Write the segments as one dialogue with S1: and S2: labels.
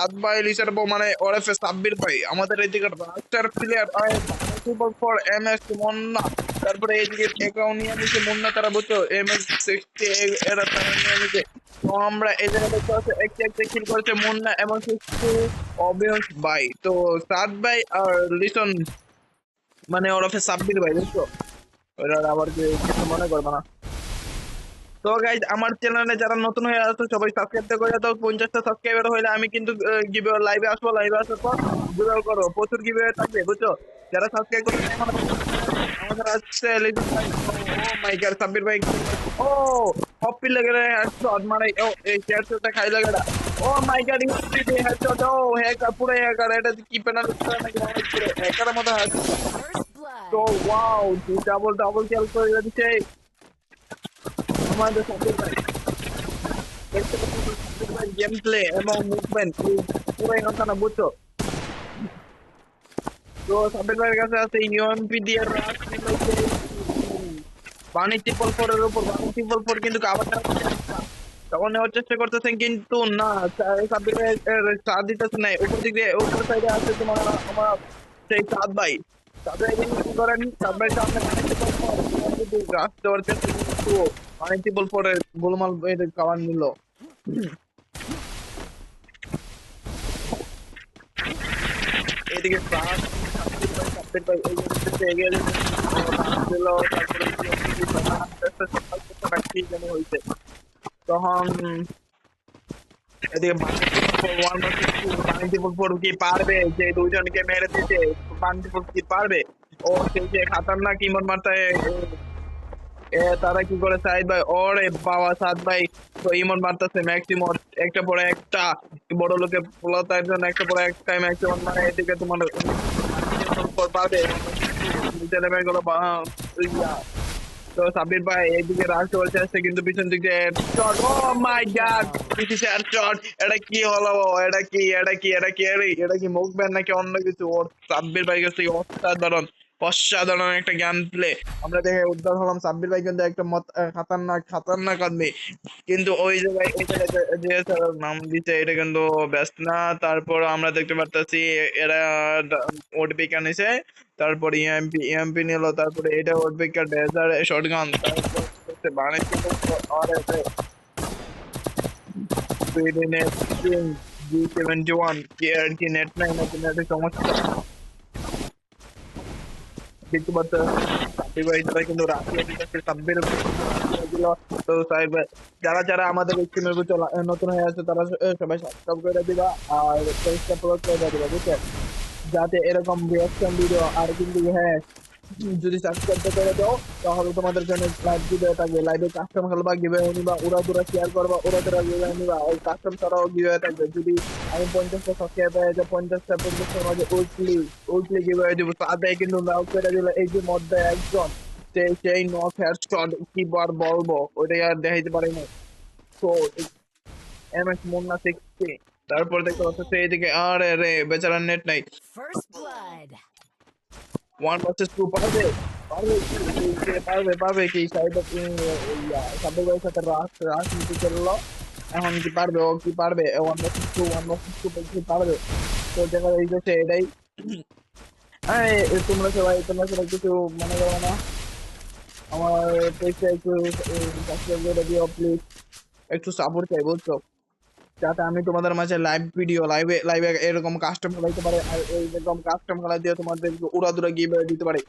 S1: সাত ভাই লিসার মানে ওরফে সাব্বির ভাই আমাদের এইদিকে রাস্টার player for M S Munna তারপরে এইদিকে অ্যাকাউন্ট নিয়ে নিচ্ছে মুন্না তারা বুঝছো এম এস 60 এরা তারা নিয়ে নিচ্ছে তো আমরা এই জায়গায় দেখতে পাচ্ছি একটি একটি কিল করেছে মুন্না এবং 60 অবিয়স ভাই তো সাত ভাই আর লিসন মানে ওরফে সাব্বির ভাই বুঝছো ওরা আবার কিছু মনে করবে না তো গাইজ আমার চ্যানেলে যারা নতুন হয়ে আসছো সবাই সাবস্ক্রাইব করে দাও 50টা সাবস্ক্রাইবার হইলে আমি কিন্তু গিভে লাইভে আসবো লাইভে আসার পর গিভে করো প্রচুর গিভে থাকবে বুঝছো যারা সাবস্ক্রাইব করে আমাদের আসছে ও মাই গড সাব্বির ভাই ও হপি লেগে হেডশট মানে ও এই হেডশটটা খাই লাগে না oh my god you headshot ও হ্যাকার পুরো হ্যাকার এটা কি পেনাল্টি নাকি হ্যাকারের মতো তো ওয়াও ডাবল ডাবল কিল করে দিচ্ছে আমাদের সাব্বির ভাই গেম প্লে এবং মুভমেন্ট পুরাই কথা না বুঝছো তো সাব্বির ভাইয়ের কাছে আছে ইউএমপি দিয়ে বানি ট্রিপল ফোর এর উপর বানি ট্রিপল ফোর কিন্তু কাভারটা তখন নেওয়ার চেষ্টা করতেছেন কিন্তু না সাব্বির ভাই সাথ দিতেছে না উপর দিকে উপর সাইডে আছে তোমার আমার সেই সাত ভাই সাত ভাই কি করেন সাত ভাই সামনে বানি ট্রিপল ফোর কিন্তু রাশ দেওয়ার চেষ্টা কিন্তু বানি ট্রিপল ফোর এর গোলমাল কাভার নিল এদিকে তখন এদিকে কি পারবে যে দুজনকে মেরে দিতে কি পারবে ও সেই যে খাতারনাক ইমন মারতে তারা কি করে সাইদ ভাই ওরে বাবা সাদ ভাই তো ইমন মারতেছে ম্যাক্সিমম একটা পরে একটা বড় লোকে পোলাতার জন্য একটা পরে একটা ম্যাক্সিমম মানে এদিকে তোমার পাবে গুলো তো সাব্বির ভাই এইদিকে রাশ চলছে আসছে কিন্তু পিছন দিকে shot O my god shot এটা কি হলো এটা কি মুভমেন্ট নাকি অন্য কিছু ওর সাব্বির ভাই কাছে অসাধারণ অসাধারণ একটা গেম প্লে আমরা দেখে উদ্ধার হলাম সাব্বির ভাই কিন্তু একটা খাতারনাক খাতারনাক আদমি কিন্তু ওই জায়গায় এই জায়গায় যে নাম দিচ্ছে এটা কিন্তু ব্যস্ত না তারপর আমরা দেখতে পারতেছি এরা ওটিপি কানিছে তারপর ইএমপি নিল তারপরে এটা ওটিপি ডেজার শটগান তারপর বাণিজ্য আর এতে সুইডেনের কিং G71 কি আর কি নেট নাই নাকি নেটের সমস্যা দেখতে পাচ্ছেন সাব্বির ভাই তারা কিন্তু রাশিয়া দিচ্ছে সাব্বির তো সাহেব যারা যারা আমাদের এই টিমের নতুন হয়ে আছে তারা সবাই সাবস্ক্রাইব করে দিবা আর পেজটা ফলো করে দিবা বুঝছেন যাতে এরকম রিঅ্যাকশন ভিডিও আর কিন্তু হ্যাঁ যদি সাবস্ক্রাইব করে দাও তাহলে তোমাদের জন্য লাইভ ভিডিও থাকবে লাইভে কাস্টম খেলবা গিভঅ্যাওয়ে নিবা উড়াদুরা শেয়ার করবা উড়াদুরা গিভঅ্যাওয়ে নিবা ওই কাস্টম ছাড়াও গিভঅ্যাওয়ে থাকবে যদি আমি 50টা সাবস্ক্রাইব হয়ে যায় 50টার মাঝে উইকলি গিভঅ্যাওয়ে দিব তাদের কিন্তু নাও করে দিলে এই যে মধ্যে একজন সেই নক হেডশট কি বার বলবো ওইটা আর দেখাইতে পারি না তো এম এস মুন্না 60 তারপর দেখতে পাচ্ছি এইদিকে আরে রে বেচারার নেট নাই ওয়ান ভার্সেস টু পারবে কি সাব্বির ভাইয়ের সাথে রাজনীতি করলো এখন কি পারবে ও কি পারবে ওয়ান ভার্সেস টু কি পারবে তো দেখা যাচ্ছে এটাই তোমরা সবাই কিছু মনে করো না আমার পেজটা একটু সাবস্ক্রাইব করে দিও প্লিজ একটু সাপোর্ট চাই বুঝছো যাতে আমি তোমাদের মাঝে লাইভ ভিডিও লাইভে এরকম কাস্টম খেলাইতে পারে আর এইরকম কাস্টম খেলা দিয়ে তোমাদের উড়াদুরা গিভওয়ে দিতে পারে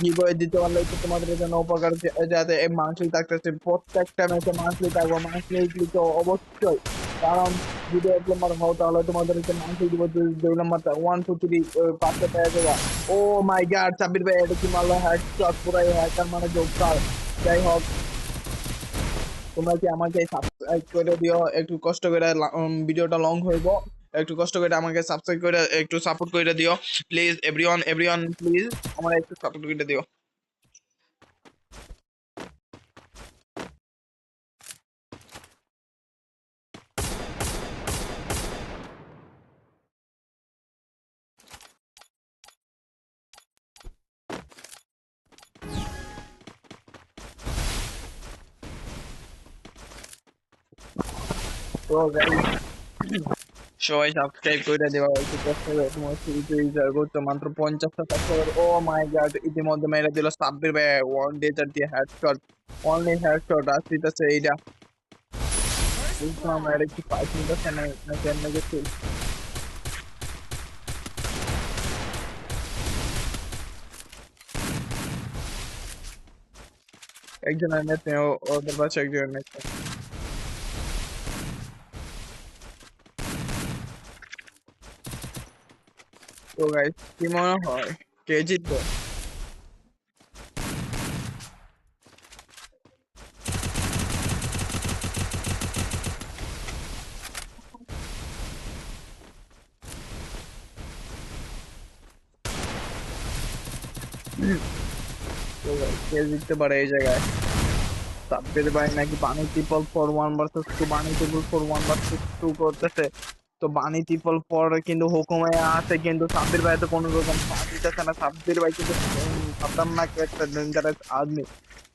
S1: গিভওয়ে দিতে পারলে তো তোমাদের জন্য উপকার যাতে মান্থলি থাকতেছে প্রত্যেকটা ম্যাচে মান্থলি থাকবো মান্থলি তো অবশ্যই কারণ যদি 1 নম্বর হও তাহলে তোমাদের মান্থলি দিব 2 নম্বরটা 1 2 3 পাঁচটা পেয়ে যাবে ও মাই গড সাব্বির ভাই এটা কি মারলো হেডশট পুরাই হ্যাকার মানে জোকার যাই হোক তোমরা কি আমাকে সাবস্ক্রাইব করে দিও একটু কষ্ট করে ভিডিওটা লং হইব একটু কষ্ট করে আমাকে সাবস্ক্রাইব করে একটু সাপোর্ট করে দিও প্লিজ এভরিওয়ান প্লিজ আমার একটু সাপোর্ট করে দিও তো সবাই সাবস্ক্রাইব করে দেওয়া একটু কষ্ট করে তোমার ফ্রি করতে মাত্র 50টা সাবস্ক্রাইবার। ও মাই গড, ইতিমধ্যে মেরে দিল সাব্বির ভাই ওয়ান ডেজার দিয়ে হেডশট, অনলি হেডশট আসতেছে এইটা। বুঝলাম এটা কি ফাইট নিতেছে না কেমনে গেছে। একজনের নেট নেই, ওদের পাশে একজনের নেট নেই। তো গাইস কি মনে হয় কে জিতবে? তো guys, কে জিততে পারে এই জায়গায়? সাব্বির ভাই নাকি Bunny triple four one versus two, Bunny triple four one versus two করতেছে। তো বানি ট্রিপল ফোর কিন্তু হুকুমে আছে, কিন্তু সাব্বির ভাই তো কোনো রকম সাথ দিতেছে না। সাব্বির ভাই কিন্তু খতরনাক একটা ডেঞ্জারাস আর্মি।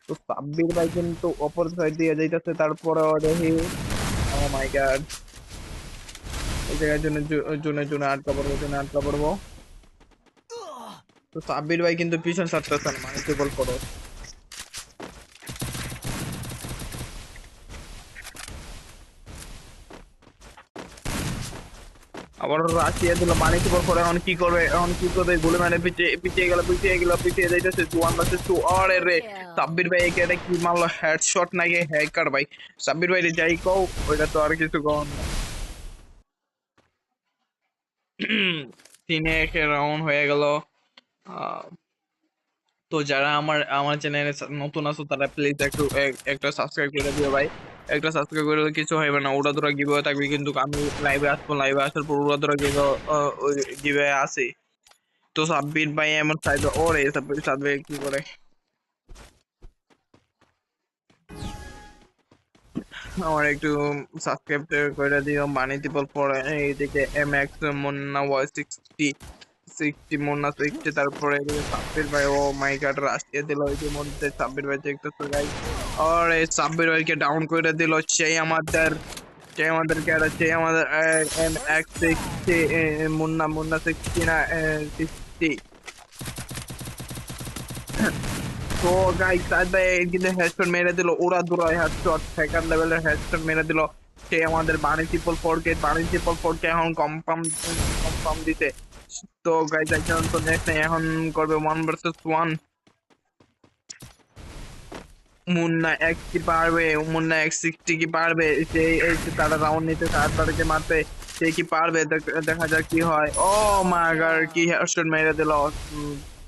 S1: তো সাব্বির ভাই কিন্তু অপর সাইড দিয়ে যাইতেছে, তারপরে দেখি ও মাই গড, এই জায়গায় জন্য জুনে জুনে আটকা পড়বো, জুনে আটকা পড়বো। তো সাব্বির ভাই কিন্তু পিছন ছাড়তেছে না বানি ট্রিপল ফোর। আবার রাশিয়া দিল মানি সুপার পরে এখন কি করবে, এখন কি করবে? গুলি মানে পিছিয়ে পিছিয়ে গেল, পিছিয়ে গেল, পিছিয়ে যাইতেছে। ওয়ান ভার্সেস টু, আরে রে সাব্বির ভাই একে এটা কি মারলো, হেডশট নাকি হ্যাকার ভাই? সাব্বির ভাই রে যাই কও, ওইটা তো আর কিছু কর না। 3-1 রাউন্ড হয়ে গেল। আহ, তো যারা আমার আমার চ্যানেলে নতুন আছো তারা প্লিজ একটু একটা সাবস্ক্রাইব করে দিও ভাই। একটা সাবস্ক্রাইব করলে কিছু হবে না, উড়াধুরা গিভওয়ে থাকবে, কিন্তু আমি লাইভে আসবো, লাইভে আসার পর উড়াধুরা গিভওয়ে আসে। তো সাব্বির ভাই এমন সাইড ওরে সাব্বির সাব্বির কি করে? আমার একটু সাবস্ক্রাইব করে দিও মানি টিপল পরে এইদিকে এম এক্স মুন্না ওয়াই 60 মুন্না 60, তারপরে এদিকে সাব্বির ভাই ও মাই গড রাশিয়া দিল ইতিমধ্যে। সাব্বির ভাই দেখতেছো গাইস, আর এই সাব্বির ভাইকে ডাউন করে দিল সেই আমাদের ক্যাডার, সেই আমাদের এম এক্স 60 মুন্না মুন্না 60 না 60। তো গাইস সাদ ভাই কিন্তু হেডশট মেরে দিল, ওরা দুরা হেডশট, সেকেন্ড লেভেলের হেডশট মেরে দিল। সে আমাদের বানি ট্রিপল ফোর কে এখন কনফার্ম দিতে। তো গাইস একজন তো নেক্সট নেই, এখন করবে one versus one. Munna x কি পারবে? মুন্না এক্স 60 কি পারবে? সে এই যে তারা রাউন্ড নিতে তাড়াতাড়ি মারতে, সে কি পারবে? দেখা যাক কি হয়। ও মাই গড, কি হেডশট মেরে দিল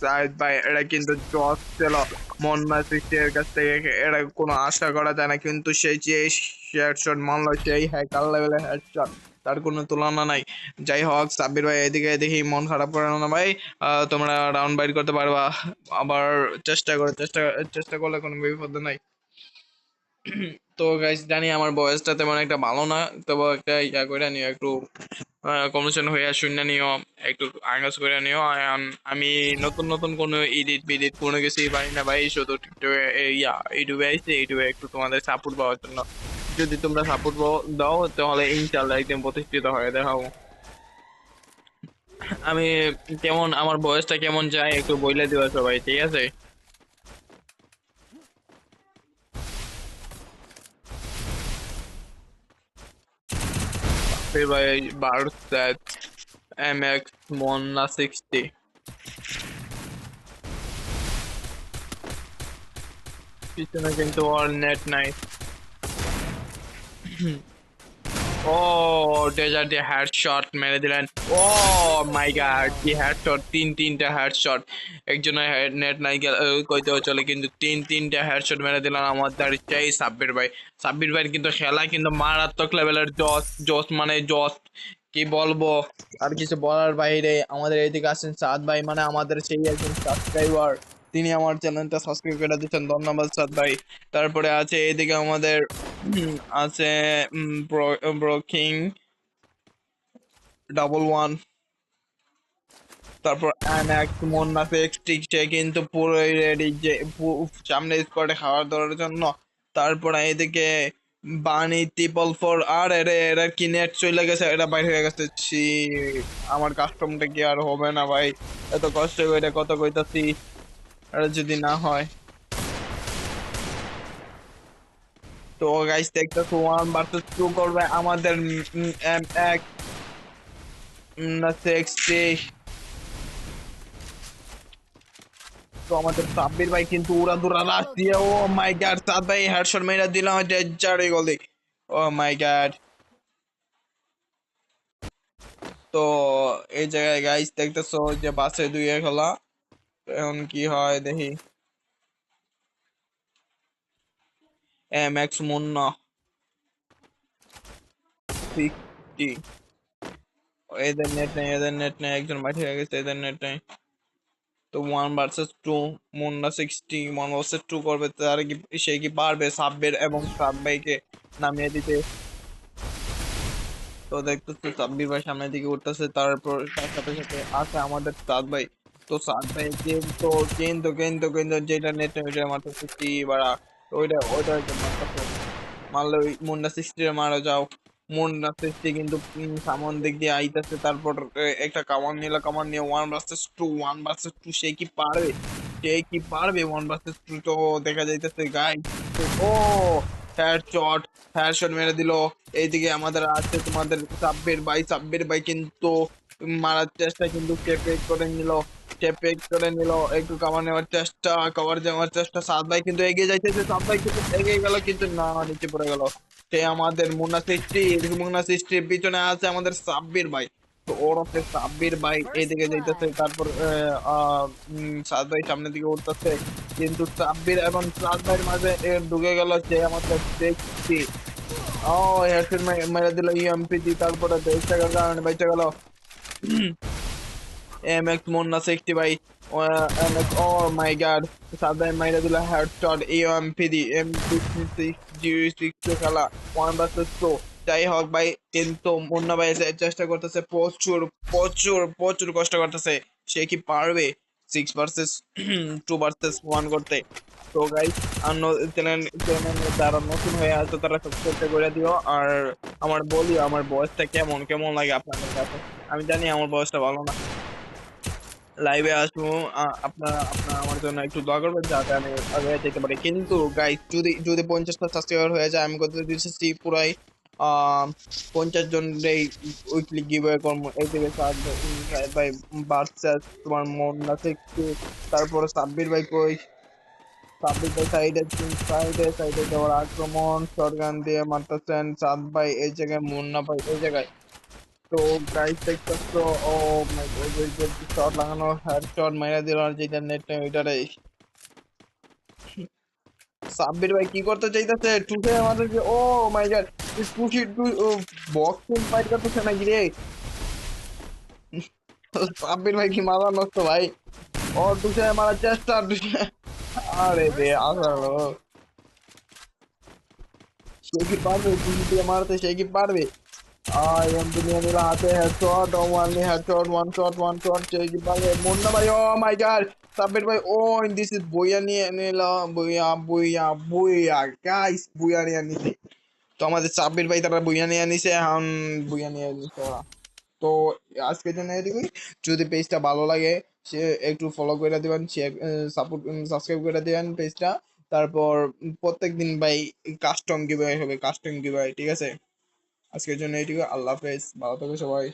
S1: জাহিদ ভাই, এটা কিন্তু জস ছিল মুন্না 60 এর কাছ থেকে। এটা কোনো আশা করা যায় না, কিন্তু সেই যে হেডশট মারলো, সেই হ্যাকার লেভেলের হেডশট, তার কোনো তুলনা নাই। যাই হোক সাব্বির ভাই এদিকে দেখি মন খারাপ করে না ভাই, তোমরা রাউন্ড বাইর করতে পারবা। আবার চেষ্টা করে চেষ্টা চেষ্টা করলে কোনো বিপদ নাই। তো গাইস জানি আমার বয়সটা তেমন একটা ভালো না, তবে একটা ইয়া করে নিও, একটু কমিশন হয়ে শূন্য নিও, একটু আঙ্গাস করে নিও। আমি নতুন নতুন কোনো এডিট বিডিট কোনো কিছুই পারি না ভাই, শুধু ইউটিউবে আইছি, ইউটিউবে একটু তোমাদের সাপোর্ট পাওয়ার জন্য। যদি তোমরা সাপোর্ট দাও তাহলে ইনশাল্লাহ একদিন প্রতিষ্ঠিত হয়ে দেখাবো। আমি কেমন, আমার বয়সটা কেমন যায় একটু বইলে দিবা সবাই, ঠিক আছে? फिर भाई भारत एम एक्स मोना 60, পিছনে কিন্তু আর নেট নাই। ও ডেজার্ট দিয়ে হেডশট মেরে দিলেন। ও মাই গড, কি হেডশট, তিনটা হেডশট। একজনের নেট নাই কইতেও চলে, কিন্তু তিনটা হেডশট মেরে দিলেন আমাদের সেই সাব্বির ভাই। সাব্বির ভাইয়ের কিন্তু খেলা কিন্তু মারাত্মক লেভেলের, জস জস মানে জস, কি বলবো? আর কিছু বলার বাইরে। আমাদের এইদিকে আসেন সাদ ভাই, মানে আমাদের সেই একজন সাবস্ক্রাইবার, তিনি আমার চ্যানেলটা সাবস্ক্রাইব করে দিচ্ছেন, ধন্যবাদ সাদ ভাই। তারপরে আছে এইদিকে আমাদের আছে ব্রোকিং 11, তারপর অ্যানাক্স মোন্না ফেক্সটিক, সে কিন্তু পুরোই রেডি যে সামনে স্কোয়াডে খাবার ধরার জন্য। তারপর এদিকে বানি ট্রিপল ফোর আর এরা এরা কি নেট চলে গেছে, এটা বাইরে হয়ে গেছে। ছি, আমার কাস্টমটা কি আর হবে না ভাই? এত কষ্ট করে কত কইতাছি, এটা যদি না হয়। তো গাইস দেখতেছো 1 ভার্সেস 2 করবে আমাদের এম এক 60। তো আমাদের সাব্বির ভাই কিন্তু উড়া দুরা রাশ দিয়ে, ও মাই গড, সাদ ভাই হেডশট মেরে দিলাম, ডেঞ্জার গলি। ও মাই গড। তো এই জায়গায় গাইস দেখতেছো যে বাসে 2 খেলা। এখন কি হয় দেখি। এম এক্স মুন্না 60। এদের নেট নেই, এদের নেট নেই, একজন মাঠে হয়ে গেছে, এদের নেট নেই। তো 1 ভার্সেস 2, মুন্না 1 ভার্সেস 2 করবে, তার কি সে কি পারবে সাব্বির এবং সাদ ভাইকে নামিয়ে দিতে? তো দেখতেছি সাব্বির ভাই সামনের দিকে উঠতেছে, তারপর তার সাথে সাথে আছে আমাদের সাদ ভাই। তো সাদ ভাই কিন্তু কিন্তু যেটা নেট নেই ওইটা মারতেছে কি বাড়া। তো ওইটা মারতেছে, মারলে ওই মুন্না 60 মারা যাও। মুন্না 60 কিন্তু সামন দিক দিয়ে আইতাছে, তারপর একটা কামান নিয়ে 1 ভার্সেস 2, 1 ভার্সেস 2 সে কি পারবে? সে কি পারবে 1 ভার্সেস 2? তো দেখা যাইতেছে গাই। ও হেডশট, হেডশট মেরে দিল। এইদিকে আমাদের আছে তোমাদের সাব্বির ভাই কিন্তু মারার চেষ্টা, কিন্তু সে পেক করে নিল, সে পেক করে নিল। একটু কভার নেওয়ার চেষ্টা, কভার নেওয়ার চেষ্টা, সাদ ভাই কিন্তু এগিয়ে যাইতেছে, সাদ ভাই কিন্তু এগিয়ে গেল, কিন্তু না, নিচে পড়ে গেল। সে আমাদের মুন্না সৃষ্টির পিছনে আছে আমাদের সাব্বির ভাই। তো ওরফে সাব্বির ভাই
S2: First
S1: এদিকে যাইতেছে,
S2: blood.
S1: তারপর সাদ ভাই সামনের দিকে উঠতেছে, কিন্তু সাব্বির এবং সাদ ভাইয়ের মাঝে ঢুকে গেল সে আমাদের দেখছি। ও হেডশট মেরে দিল ইএমপি দি, তারপরে বেঁচে গেল, কারণে বেঁচে গেল। এম এক্স মুন্না 60 ভাই। M x, O my god, সাদাই মাইরা দিল হেডশট ইএমপি দি, M2606 খেলা 1 ভার্সেস 2। যাই হোক ভাই, কিন্তু মুন্না ভাই চেষ্টা করতেছে, প্রচুর প্রচুর প্রচুর কষ্ট করতেছে। সে কি পারবে 6 ভার্সেস 2 ভার্সেস 1 করতে? তো গাইস, আর চ্যানেলে যারা নতুন হয়ে আছে তারা সাবস্ক্রাইব করে দিও। আর আমার বলি, আমার বয়সটা কেমন কেমন লাগে আপনাদের কাছে? আমি জানি আমার বয়সটা ভালো না। লাইভে আসবো, আপনারা আপনারা আমার জন্য একটু দোয়া করবেন যাতে আমি আগে যেতে পারি। কিন্তু গাইস, যদি যদি 50টা সাবস্ক্রাইবার হয়ে যায়, আমি কত দিচ্ছি পুরাই 50 জনের উইকলি গিভওয়ে করবো। এই থেকে সাহেব ভাই ভার্সেস তোমার মন আছে একটু, তারপরে সাব্বির ভাই কই, সাব্বির ভাই সাইডে যাওয়ার আক্রমণ শটগান দিয়ে মারতেছেন সাদ ভাই এই জায়গায়, মুন্না ভাই এই জায়গায়। তো গাইস দেখতেছো, ও মাই গড, ওই যে শট লাগানো হেডশট মাইরা দিল, আর যেটা নেট নেই ওইটারে সাব্বির ভাই কি করতে চাইতেছে, টুসে আমাদের যে, ও my god, Tusi two boxing fight করতেছে নাকি রে? সাব্বির ভাই কি মারা নষ্ট ভাই? ও টুসে মারার চেষ্টা, টুসে, আরে রে
S2: First
S1: আসলো,
S2: blood.
S1: সে কি পারবে টুসি দিয়ে মারতে? সে কি পারবে? এমপি নিয়ে নিল হাতে, headshot, only headshot, one shot, সে কি পারবে? মুন্না ভাই, ও মাই গড, সাব্বির ভাই, ও দিস ইজ বুইয়া নিয়ে নিল, বুইয়া গাইস, বুইয়া নিয়ে নিছে। তো আমাদের সাব্বির ভাই তারা বুইয়া নিয়ে নিছে, এখন বুইয়া নিয়ে নিছে ওরা। তো আজকের জন্য এটুকুই। যদি পেজটা ভালো লাগে সে একটু ফলো করে দিবেন, শেয়ার, সাপোর্ট, সাবস্ক্রাইব করে দিবেন পেজটা। তারপর প্রত্যেকদিন ভাই কাস্টম গিভওয়ে হবে, কাস্টম গিভওয়ে, ঠিক আছে? আজকের জন্য এইটুকু, আল্লাহ হাফেজ, ভালো থাকো সবাই।